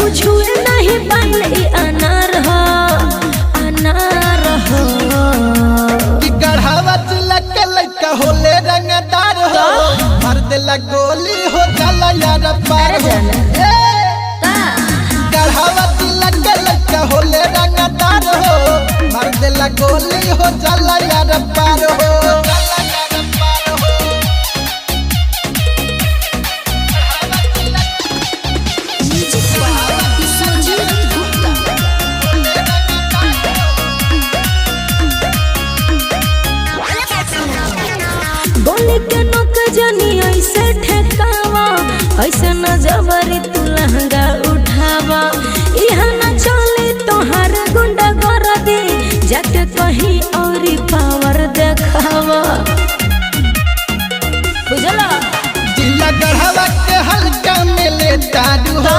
केहू छुए नहीं पाइल ई अनार हो कि गढ़ावा जिला के लड़का होले रंगदार हो मार देला गोली हो जाला यार पार हो गढ़ावा जिला के लड़का होले रंगदार हो मार देला गोली हो जाला यार पार हो गोली के नोक जनी ऐसे ठेकावा ऐसे न जबरी तू लहंगा उठावा इहा न चले तोहार गुंडा कर दे जाके कहीं और पावर देखावा बुझला जिला गढ़ावा के हल्का में ले तारू हो